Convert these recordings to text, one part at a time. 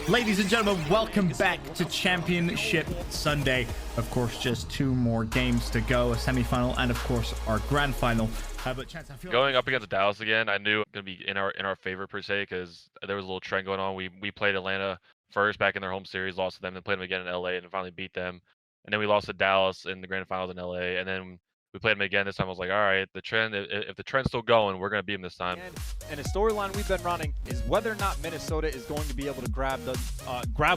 Ladies and gentlemen, welcome back to Championship Sunday. Of course, just 2 more games to go, a semi-final and of course our grand final. But Chance, I feel going up against Dallas again, I knew it was going to be in our favor per se, because there was a little trend going on. We played Atlanta first back in their home series, lost to them, then played them again in LA and finally beat them. And then we lost to Dallas in the grand finals in LA, and then we played them again this time. I was like, all right, the trend, if the trend's still going, we're going to beat them this time. And a storyline we've been running is whether or not Minnesota is going to be able to grab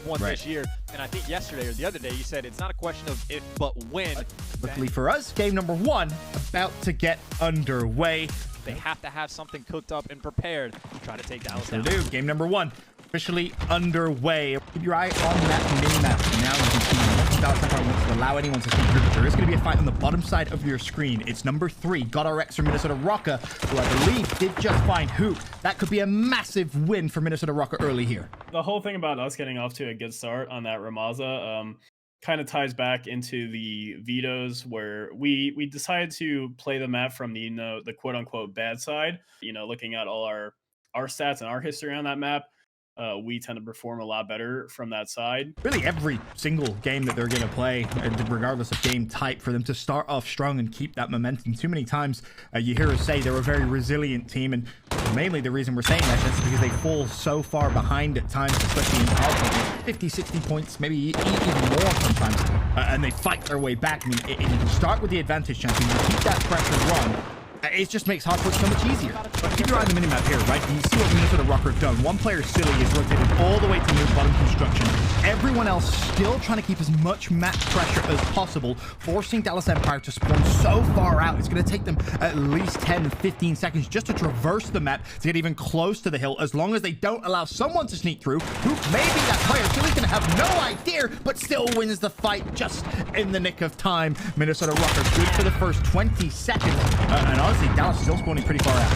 one this year. And I think yesterday or the other day you said it's not a question of if but when. Luckily for us, game number 1 about to get underway. They have to have something cooked up and prepared to try to take Dallas down. They do. Game number 1 officially underway. Keep your eye on that mini-map. Now you can see Dallas Empire wants to allow anyone to sneak through. There is going to be a fight on the bottom side of your screen. It's number 3, RØKKR from Minnesota RØKKR, who I believe did just find Hoop. That could be a massive win for Minnesota RØKKR early here. The whole thing about us getting off to a good start on that Ramaza kind of ties back into the vetoes, where we decided to play the map from the the quote-unquote bad side. Looking at all our stats and our history on that map, we tend to perform a lot better from that side. Really every single game that they're going to play, regardless of game type, for them to start off strong and keep that momentum. Too many times you hear us say they're a very resilient team, and mainly the reason we're saying that is because they fall so far behind at times, especially in power 50, 60 points, maybe even more sometimes, and they fight their way back. I mean, if you can start with the advantage, champion, you keep that pressure wrong, it just makes hard work so much easier. But keep your eye on the minimap here, right? You see what Minnesota RØKKR have done. One player, Silly, is rotated all the way to move bottom construction. Everyone else still trying to keep as much map pressure as possible, forcing Dallas Empire to spawn so far out. It's going to take them at least 10, 15 seconds just to traverse the map to get even close to the hill, as long as they don't allow someone to sneak through. Who may be that player? Silly's going to have no idea, but still wins the fight just in the nick of time. Minnesota RØKKR good for the first 20 seconds. And honestly, Dallas is still spawning pretty far out.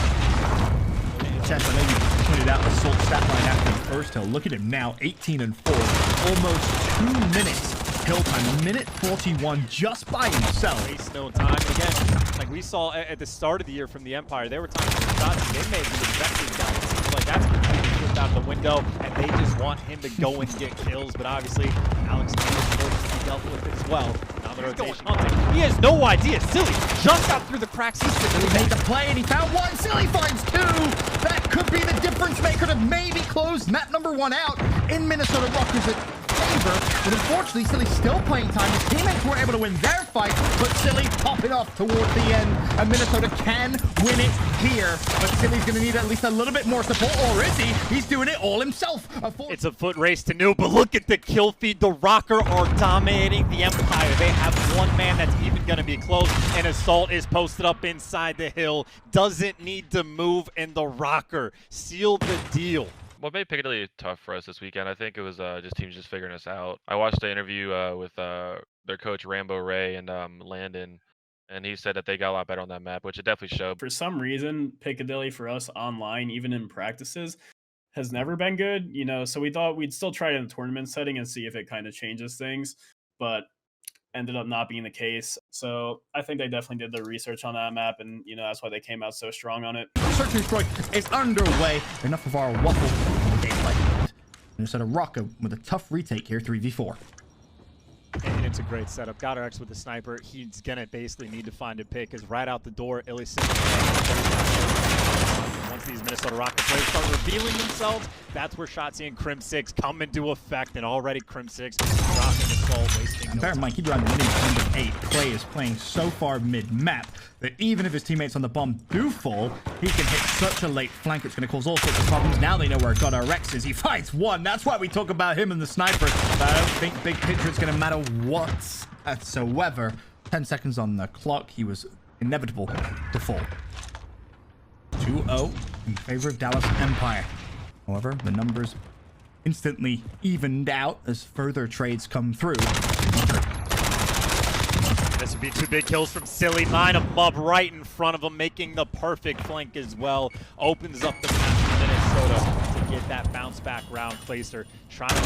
Chess, I know you pointed out the Salt stat line after the first hill. Look at him now, 18 and 4. Almost 2 minutes hill time, minute 41 just by himself. Waste no time. Again, like we saw at the start of the year from the Empire, there were times when shots they made the objectives down. It seems like that's completely flipped out the window, and they just want him to go and get kills. But obviously, Alex is forced to be dealt with as well. Now the rotation hunting. He has no idea. Silly jumped out through the cracks. He made the play and he found 1. Silly finds 2. That could be the difference maker to maybe close map number 1 out in Minnesota RØKKR's favor. But unfortunately, Silly's still playing time. His teammates weren't able to win their fight, but Silly popping off towards the end. And Minnesota can win it here. But Silly's going to need at least a little bit more support, or is he? He's doing it all himself. It's a foot race to Noob, but look at the kill feed. The RØKKR are dominating the Empire. They have 1 man that's even going to be close, and Assault is posted up inside the hill. Doesn't need to move, and the RØKKR seal the deal. What made Piccadilly tough for us this weekend, I think it was just teams just figuring us out. I watched the interview with their coach Rambo Ray and Landon, and he said that they got a lot better on that map, which it definitely showed. For some reason, Piccadilly for us online, even in practices, has never been good. So we thought we'd still try it in a tournament setting and see if it kind of changes things, but ended up not being the case. So I think they definitely did their research on that map, and that's why they came out so strong on it. Search and destroy is underway. Enough of our waffle gameplay. Minnesota RØKKR with a tough retake here, 3v4. And it's a great setup. RØKKR with the sniper. He's gonna basically need to find a pick, because right out the door, Illy's once these Minnesota RØKKR players start revealing themselves, that's where Shotzi and Crim6 come into effect, and already Crim6 dropping Assault, wasting bear in mind, keep your eye on the mini. Number 8, Clay is playing so far mid-map that even if his teammates on the bomb do fall, he can hit such a late flank. It's going to cause all sorts of problems. Now they know where RØKKR is. He finds 1. That's why we talk about him and the sniper. But I don't think big picture is going to matter whatsoever. 10 seconds on the clock. He was inevitable to fall. 2-0 in favor of Dallas Empire. However, the numbers instantly evened out as further trades come through. This would be 2 big kills from Silly. Line them up right in front of him, making the perfect flank as well. Opens up the map for Minnesota to get that bounce back round. Placer trying to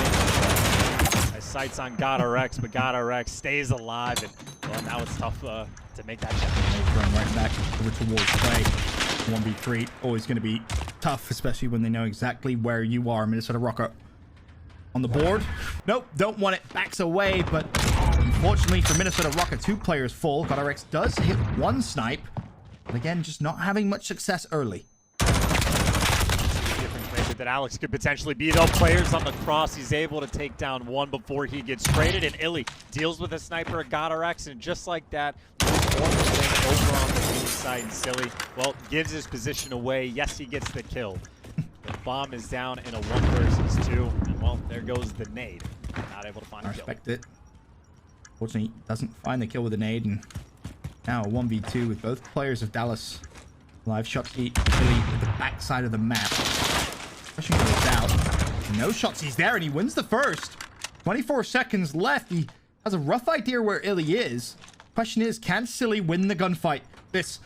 make sights on RØKKR, but RØKKR stays alive, and well, now it's tough to make that shot. Run right back over towards Clay. 1v3, always going to be tough, especially when they know exactly where you are. Minnesota RØKKR on the board. Nope, don't want it. Backs away, but unfortunately for Minnesota RØKKR, 2 players full. REX does hit 1 snipe. But again, just not having much success early. Different plays that Alex could potentially be, though. Players on the cross. He's able to take down 1 before he gets traded, and Illy deals with a sniper at REKKR, and just like that, over on the B side, and Silly, well, gives his position away. Yes, he gets the kill. The bomb is down in a 1 versus 2, and well, there goes the nade. Not able to find a kill. I respect it. Fortunately, doesn't find the kill with a nade, and now a 1v2 with both players of Dallas. Live shots Illy at the backside of the map. Pushing goes out. No shots, he's there, and he wins the first. 24 seconds left. He has a rough idea where Illy is. Question is, can Silly win the gunfight? This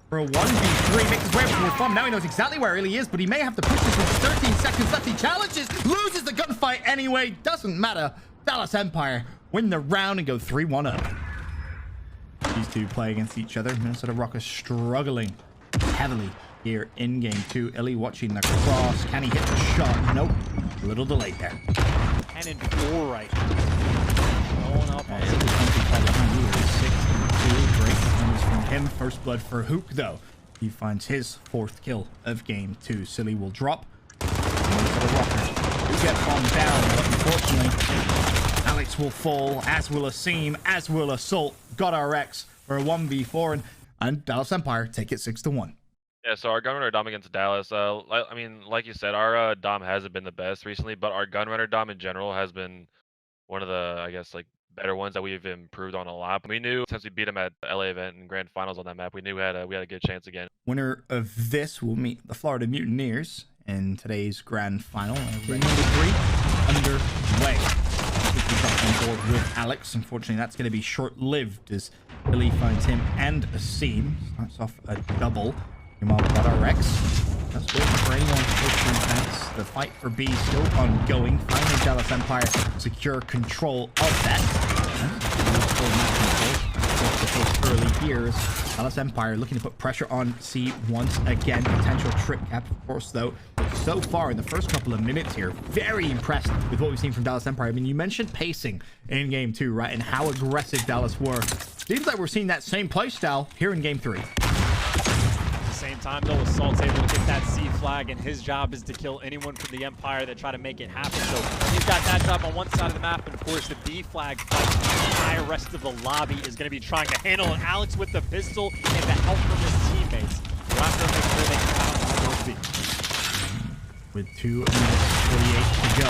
for a 1v3 makes his way up toward bomb. Now he knows exactly where Illy is, but he may have to push this with 13 seconds left. He challenges, loses the gunfight anyway. Doesn't matter. Dallas Empire win the round and go 3-1 up. These two play against each other. Minnesota RØKKR struggling heavily here in game 2. Illy watching the cross. Can he hit the shot? Nope. A little delayed there. 10-4 right now. Going up on 6-2. Great performance from him. First blood for Hook, though. He finds his 4th kill of game 2. Silly will drop. Minnesota RØKKR will get bombed down, but unfortunately, Alex will fall, as will Asim, as will Assault. REKKR for a 1v4, and Dallas Empire take it 6-1. Yeah, so our gunrunner dom against Dallas, I mean, like you said, our dom hasn't been the best recently, but our gunrunner dom in general has been one of the, I guess, like, better ones that we've improved on a lot. We knew since we beat them at the LA event and grand finals on that map, we knew we had a good chance again. Winner of this will meet the Florida Mutineers in today's grand final. Number 3 underway. On board with Alex. Unfortunately, that's going to be short-lived as Illy finds him and Asim. Starts off a double. Meanwhile, REKKR. That's good for anyone pushing fence. The fight for B still ongoing. Finally, Dallas Empire secure control of that. Early here is Dallas Empire looking to put pressure on C once again. Potential trick cap, of course, though. So far in the first couple of minutes here, very impressed with what we've seen from Dallas Empire. I mean, you mentioned pacing in game 2, right? And how aggressive Dallas were. Seems like we're seeing that same play style here in game 3. At the same time, though, Assault's able to get that C flag, and his job is to kill anyone from the Empire that try to make it happen. So he's got that job on one side of the map, and of course the B flag fight. The entire rest of the lobby is going to be trying to handle it. Alex with the pistol and the help from his teammates. RØKKR make sure they can out B. With 2 minutes 48 to go,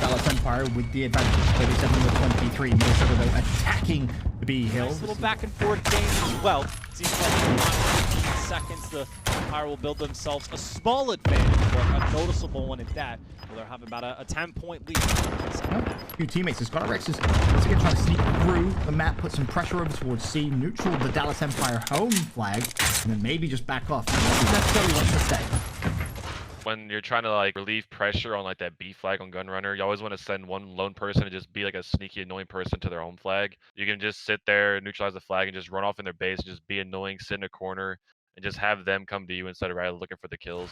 Dallas Empire with the advantage, 37-23. Minnesota though attacking the B hill. Nice little back and forth game as well. Seems like in 15 seconds the Empire will build themselves a small advantage, but a noticeable one at that. Well, they're having about a 10-point lead. Few teammates. REKKR is once again trying to sneak through the map, put some pressure over towards C, neutral the Dallas Empire home flag, and then maybe just back off. Not necessarily wants to stay. When you're trying to like relieve pressure on like that B flag on gunrunner, you always want to send one lone person to just be like a sneaky annoying person to their home flag. You can just sit there, neutralize the flag, and just run off in their base and just be annoying, sit in a corner, and just have them come to you instead of right looking for the kills.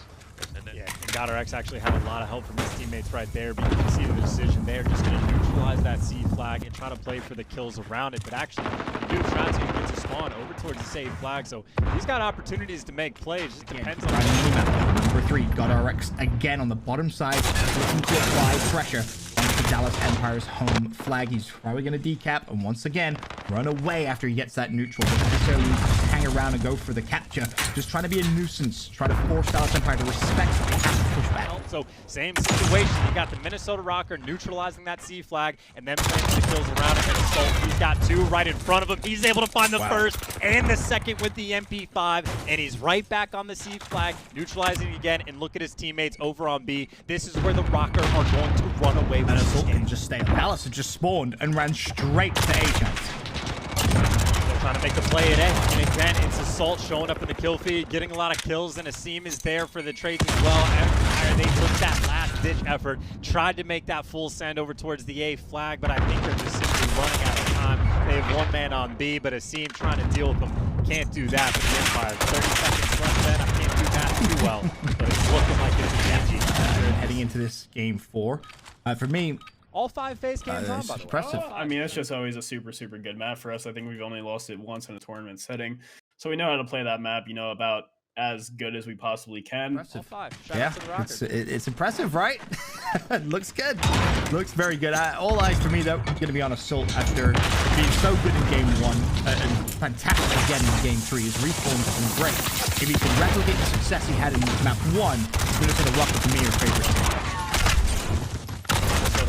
And then, yeah, and RØKKR actually had a lot of help from his teammates right there, but you can see the decision there, just going to neutralize that C flag and try to play for the kills around it. But actually, the dude tries to get to spawn over towards the safe flag, so he's got opportunities to make plays. Just depends on number 3. REKKR again on the bottom side, looking to apply pressure onto the Dallas Empire's home flag. He's probably going to decap and once again run away after he gets that neutral. Doesn't necessarily hang around and go for the capture. Just trying to be a nuisance, try to force Dallas Empire to respect what they have to push back. So same situation. You got the Minnesota RØKKR neutralizing that C flag and then playing for the kills around him. And Assault, he's got 2 right in front of him. He's able to find the first and the second with the MP5, and he's right back on the C flag, neutralizing again. And look at his teammates over on B. This is where the RØKKR are going to run away with and this Assault game. can just stay on. Dallas had just spawned and ran straight to A chance. Trying to make the play at A, and again, it's Assault showing up in the kill feed, getting a lot of kills, and Asim is there for the trades as well. Empire, they took that last-ditch effort, tried to make that full send over towards the A flag, but I think they're just simply running out of time. They have 1 man on B, but Asim trying to deal with them. Can't do that, but the Empire, 30 seconds left then, I can't do that too well, but it's looking like it's a GG. Heading into this game 4. For me, All 5 phase games on, It's by the way. impressive. I mean, it's just always a super good map for us. I think we've only lost it once in a tournament setting, so we know how to play that map. About as good as we possibly can. All 5. Shout Yeah, out to the RØKKR. it's impressive, right? Looks good. Looks very good. All eyes for me, though, going to be on Assault after being so good in Game 1 and fantastic again in Game 3. His Respawn's been great. If he can replicate the success he had in Map 1, Minnesota RØKKR for me are favorites.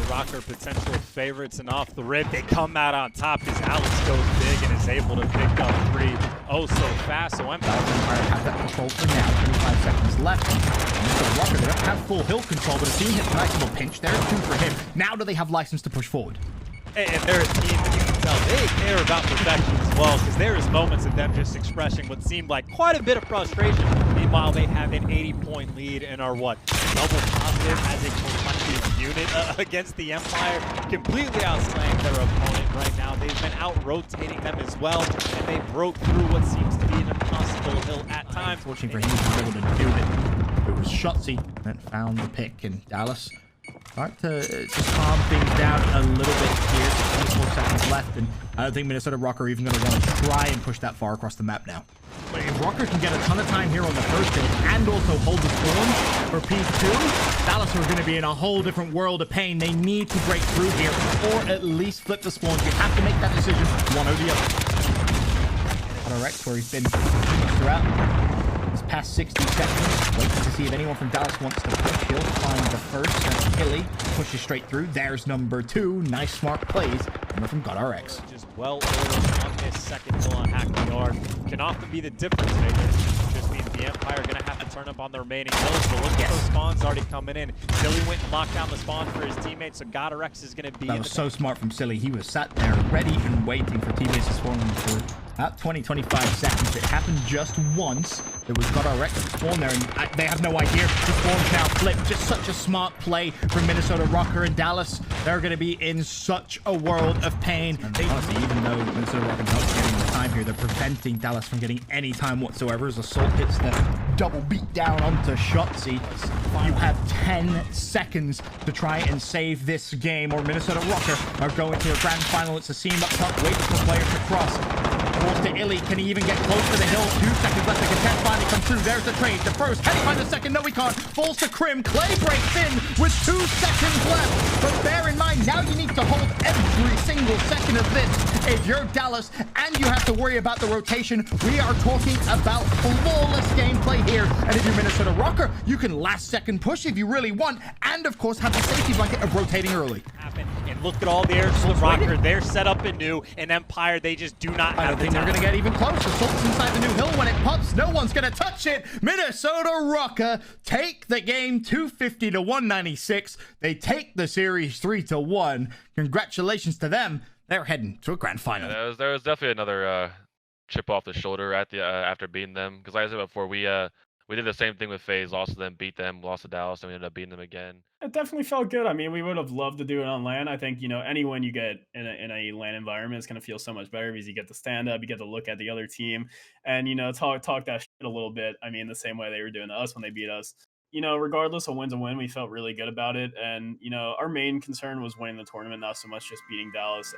RØKKR potential favorites, and off the rip they come out on top because Alex goes big and is able to pick up 3 so fast. So Empire have that control for now. 25 seconds left. Minnesota RØKKR, they don't have full hill control, but a team hits a nice little pinch there. 2 for him. Now do they have license to push forward? And they're a team that you can tell they care about perfection as well, because there is moments of them just expressing what seemed like quite a bit of frustration. Meanwhile, they have an 80-point lead and are double positive as a collective unit against the Empire, completely outslaying their opponent right now. They've been out-rotating them as well, and they broke through what seems to be an impossible hill at times. Fortunately for him, he was able to do it. It was Shotzi that found the pick, and Dallas start to calm things down a little bit here. 24 seconds left, and I don't think Minnesota RØKKR are even going to want to try and push that far across the map now. But if RØKKR can get a ton of time here on the first hill and also hold the spawn for P2, Dallas are going to be in a whole different world of pain. They need to break through here, or at least flip the spawns. You have to make that decision, one or the other. REKKR, where he's been throughout this past 60 seconds, waiting to see if anyone from Dallas wants to push. He'll find the first. That's Hilly. Pushes straight through. There's number 2. Nice, smart plays coming from COD RX. Just well ordered on this second hill on Hackney Yard. Can often be the difference maker. Just means the Empire are going to have to turn up on the remaining hills. But look at those spawns already coming in. Silly went and locked down the spawn for his teammates, so COD RX is going to be. That was so smart from Silly. He was sat there ready and waiting for teammates to spawn for about 20-25 seconds. It happened just once. It was COD RX that spawned there, and they have no idea. The spawn's now flipped. Just such a smart play from Minnesota RØKKR and Dallas. They're going to be in such a world of pain. And honestly, even though Minnesota RØKKR not getting the time here, they're preventing Dallas from getting any time whatsoever as Assault hits the double beat down onto Shotzi. You have 10 seconds to try and save this game, or Minnesota RØKKR are going to a grand final. It's a seam up top, waiting for players to cross. Falls to Illy. Can he even get close to the hill? 2 seconds left. The contest finally comes through. There's the trade. The first. Can he find the second? No, he can't. Falls to Crim. Clay breaks in with 2 seconds left. But bear in mind, now you need to hold every single second of this. If you're Dallas and you have to worry about the rotation, we are talking about flawless gameplay here. And if you're Minnesota RØKKR, you can last second push if you really want. And of course, have the safety blanket of rotating early. And look at all the airs from RØKKR. They're set up anew. And Empire, they just do not have the time. They're going to get even closer. Assault's inside the new hill. When it pops, no one's going to touch it. Minnesota RØKKR take the game 250 to 196. They take the series 3-1. Congratulations to them. They're heading to a grand final. Yeah, there was definitely another chip off the shoulder at the after beating them, because like I said before, we did the same thing with FaZe, lost to them, beat them, lost to Dallas, and we ended up beating them again. It definitely felt good. I mean, we would have loved to do it on LAN. I think, any win you get in a LAN environment is going to feel so much better because you get to stand up, you get to look at the other team, and, talk that shit a little bit. I mean, the same way they were doing to us when they beat us. Regardless of win's a win, we felt really good about it. And, our main concern was winning the tournament, not so much just beating Dallas.